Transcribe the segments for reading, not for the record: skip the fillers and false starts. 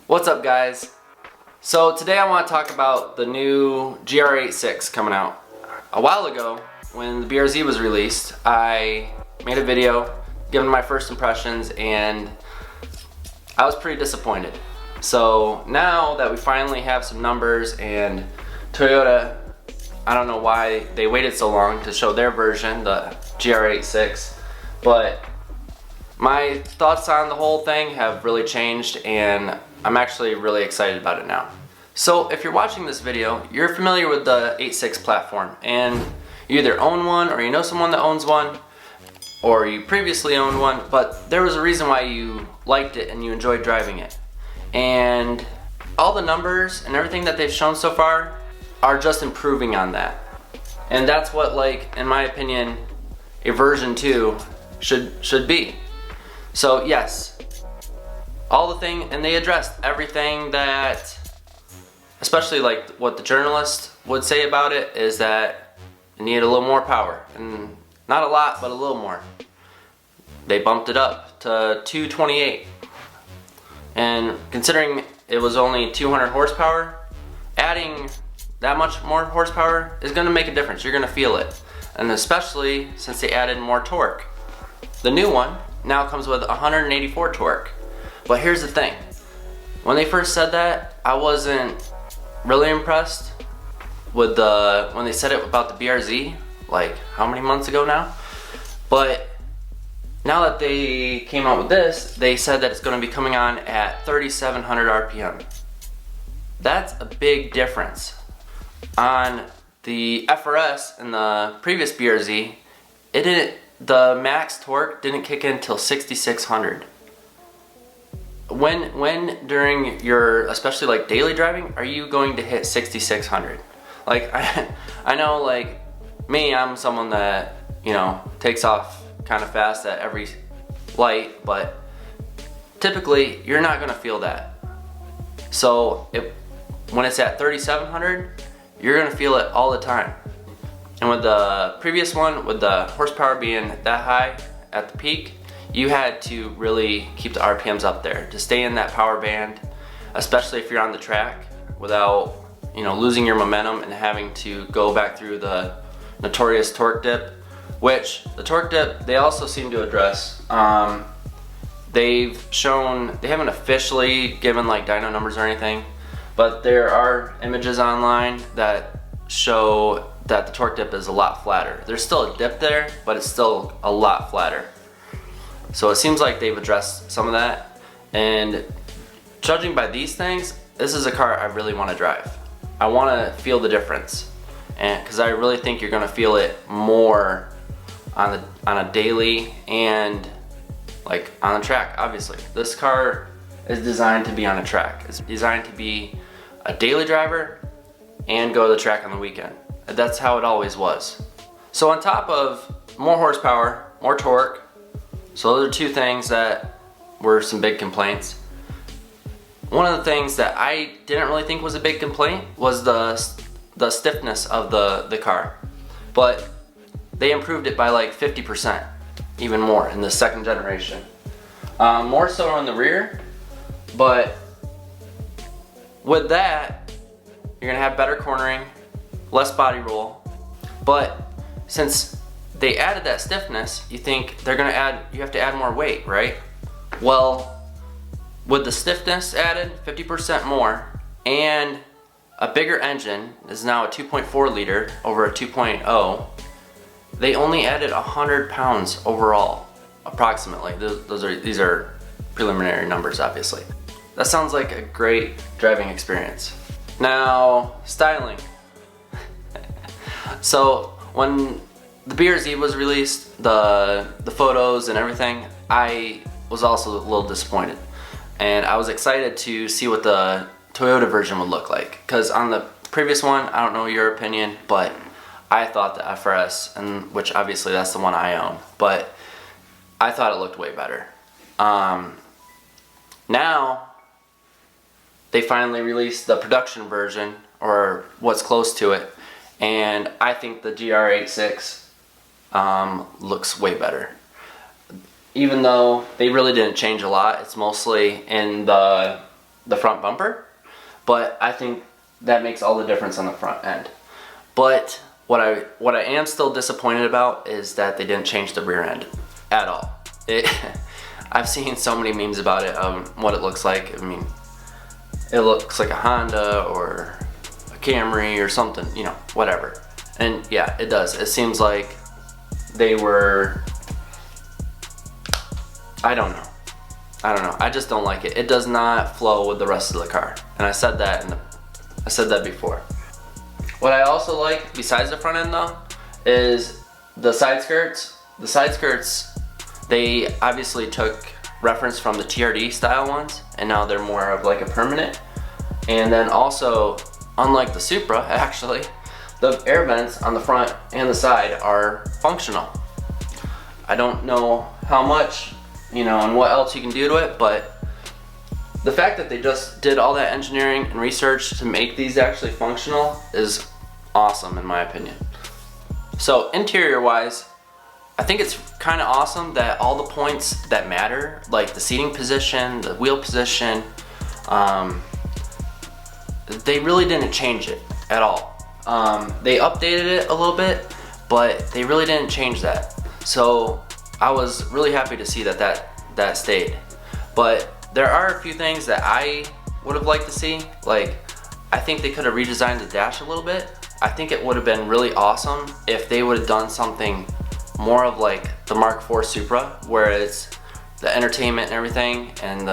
What's up, guys? So today I want to talk about the new GR86 coming out. A while ago, when the BRZ was released, I made a video giving my first impressions and I was pretty disappointed. So now that we finally have some numbers and Toyota, I don't know why they waited so long to show their version, the GR86, but my thoughts on the whole thing have really changed and I'm actually really excited about it now. So if you're watching this video, you're familiar with the 86 platform and you either own one or you know someone that owns one or you previously owned one, but there was a reason why you liked it and you enjoyed driving it. And all the numbers and everything that they've shown so far are just improving on that. And that's what, like, in my opinion, a version 2 should be. So yes, all the thing, and they addressed everything that, especially like what the journalist would say about it, is that it needed a little more power, and not a lot, but a little more. They bumped it up to 228, and considering it was only 200 horsepower, adding that much more horsepower is going to make a difference. You're going to feel it, and especially since they added more torque. The new one now comes with 184 torque. But here's the thing, when they first said that, I wasn't really impressed with when they said it about the BRZ, like how many months ago now? But now that they came out with this, they said that it's going to be coming on at 3,700 RPM. That's a big difference. On the FRS and the previous BRZ, the max torque didn't kick in until 6,600. When during your, especially like daily driving, are you going to hit 6,600? Like I know, like me, I'm someone that, you know, takes off kind of fast at every light, but typically you're not gonna feel that. So when it's at 3,700, you're gonna feel it all the time. And with the previous one, with the horsepower being that high at the peak, you had to really keep the RPMs up there to stay in that power band, especially if you're on the track, without, you know, losing your momentum and having to go back through the notorious torque dip, which the torque dip they also seem to address. They've shown, they haven't officially given like dyno numbers or anything, but there are images online that show that the torque dip is a lot flatter. There's still a dip there, but it's still a lot flatter. So it seems like they've addressed some of that, and judging by these things, this is a car I really want to drive. I want to feel the difference, and because I really think you're going to feel it more on a daily and like on the track. Obviously, this car is designed to be on a track. It's designed to be a daily driver and go to the track on the weekend. That's how it always was. So on top of more horsepower, more torque, so those are two things that were some big complaints. One of the things that I didn't really think was a big complaint was the stiffness of the car. But they improved it by like 50%, even more in the second generation. More so in the rear, but with that, you're gonna have better cornering, less body roll. But since they added that stiffness, you think you have to add more weight, right? Well, with the stiffness added, 50% more, and a bigger engine, is now a 2.4 liter over a 2.0, they only added 100 pounds overall, approximately. These are preliminary numbers, obviously. That sounds like a great driving experience. Now, styling. So when the BRZ was released, the photos and everything, I was also a little disappointed. And I was excited to see what the Toyota version would look like. Because on the previous one, I don't know your opinion, but I thought the FRS, and which obviously that's the one I own, but I thought it looked way better. Now, they finally released the production version, or what's close to it, and I think the GR86 looks way better. Even though they really didn't change a lot, it's mostly in the the front bumper, but I think that makes all the difference on the front end. But what I am still disappointed about is that they didn't change the rear end at all. I've seen so many memes about it, what it looks like. I mean, it looks like a Honda or a Camry or something, you know, whatever. And yeah, it does. It seems like they were, I don't know. I just don't like it. It does not flow with the rest of the car. And I said that before. What I also like, besides the front end though, is the side skirts. The side skirts, they obviously took reference from the TRD style ones, and now they're more of like a permanent. And then also, unlike the Supra, actually, the air vents on the front and the side are functional. I don't know how much, you know, and what else you can do to it, but the fact that they just did all that engineering and research to make these actually functional is awesome in my opinion. So interior wise, I think it's kind of awesome that all the points that matter, like the seating position, the wheel position, they really didn't change it at all. They updated it a little bit, but they really didn't change that. So I was really happy to see that stayed. But there are a few things that I would have liked to see. Like, I think they could have redesigned the dash a little bit. I think it would have been really awesome if they would have done something more of like the Mark IV Supra, where it's the entertainment and everything, and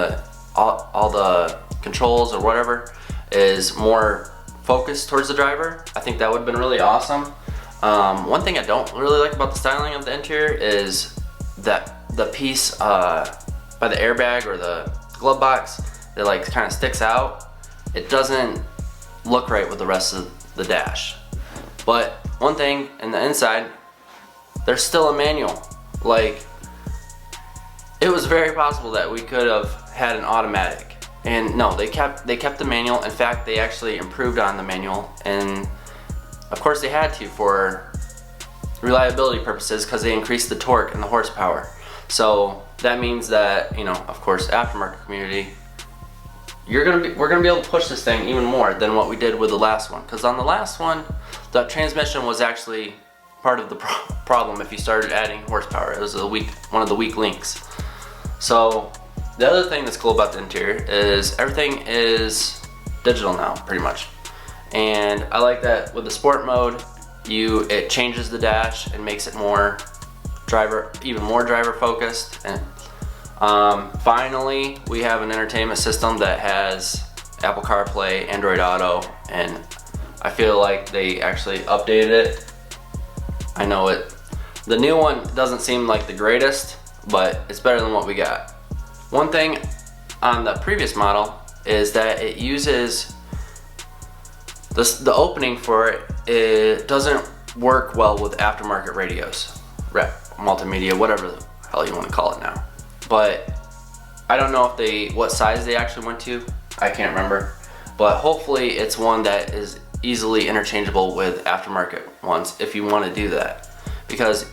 all the controls or whatever is more focused towards the driver. I think that would have been really awesome. One thing I don't really like about the styling of the interior is that the piece by the airbag or the glove box that like kind of sticks out. It doesn't look right with the rest of the dash. But one thing in the inside, there's still a manual. Like, it was very possible that we could have had an automatic, and no, they kept the manual. In fact, they actually improved on the manual, and of course they had to for reliability purposes, because they increased the torque and the horsepower. So that means that, you know, of course, aftermarket community, we're gonna be able to push this thing even more than what we did with the last one. Because on the last one, the transmission was actually part of the problem. If you started adding horsepower, it was one of the weak links. So the other thing that's cool about the interior is everything is digital now, pretty much. And I like that with the sport mode, it changes the dash and makes it even more driver focused. And finally, we have an entertainment system that has Apple CarPlay, Android Auto, and I feel like they actually updated it. I know the new one doesn't seem like the greatest, but it's better than what we got. One thing on the previous model is that it uses the opening for it. It doesn't work well with aftermarket radios, multimedia, whatever the hell you want to call it now. But I don't know what size they actually went to. I can't remember. But hopefully it's one that is easily interchangeable with aftermarket ones if you want to do that. Because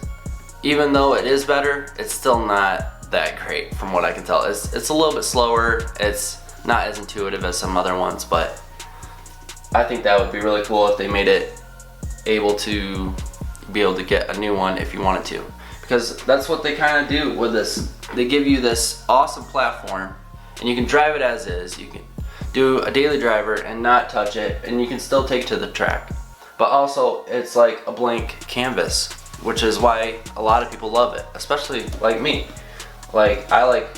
even though it is better, it's still not that great from what I can tell. It's a little bit slower. It's not as intuitive as some other ones, but I think that would be really cool if they made it able to get a new one if you wanted to. Because that's what they kind of do with this. They give you this awesome platform, and you can drive it as is. You can do a daily driver and not touch it, and you can still take to the track. But also, it's like a blank canvas, which is why a lot of people love it, especially like me. Like, I like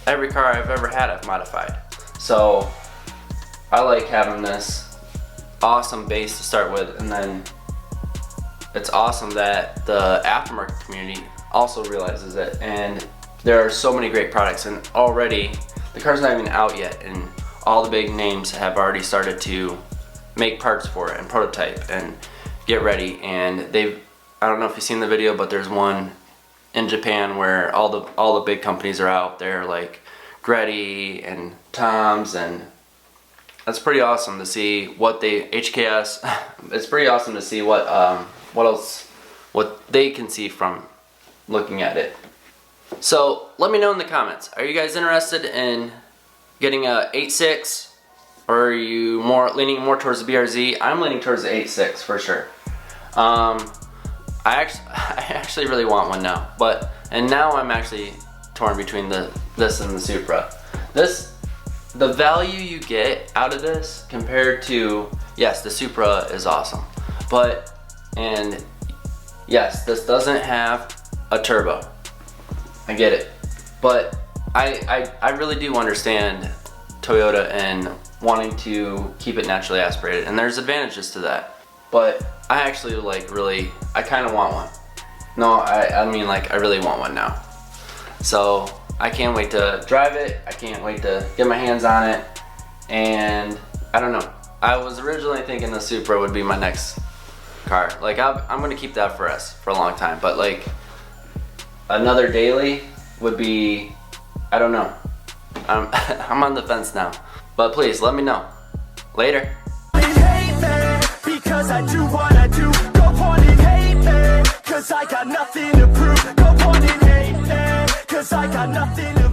every car I've ever had, I've modified. So I like having this awesome base to start with, and then it's awesome that the aftermarket community also realizes it. And there are so many great products, and already the car's not even out yet, and all the big names have already started to make parts for it and prototype and get ready. And I don't know if you've seen the video, but there's one in Japan where all the big companies are out there, like Greddy and Tom's, and that's pretty awesome to see what HKS. It's pretty awesome to see what they can see from looking at it. So let me know in the comments, are you guys interested in getting a 8.6, or are you leaning more towards the BRZ? I'm leaning towards the 8.6 for sure. I actually really want one now, and now I'm actually torn between this and the Supra. The value you get out of this compared to, yes, the Supra is awesome, and yes, this doesn't have a turbo. I get it, but I really do understand Toyota and wanting to keep it naturally aspirated, and there's advantages to that. But I actually I kind of want one. No, I mean like I really want one now. So I can't wait to drive it. I can't wait to get my hands on it. And I don't know. I was originally thinking the Supra would be my next car. Like I'm gonna keep that for us for a long time. But like another daily would be, I don't know. I'm on the fence now. But please let me know. Later. Because I do what I do. Go on and hate me, cause I got nothing to prove. Go on and hate me, cause I got nothing to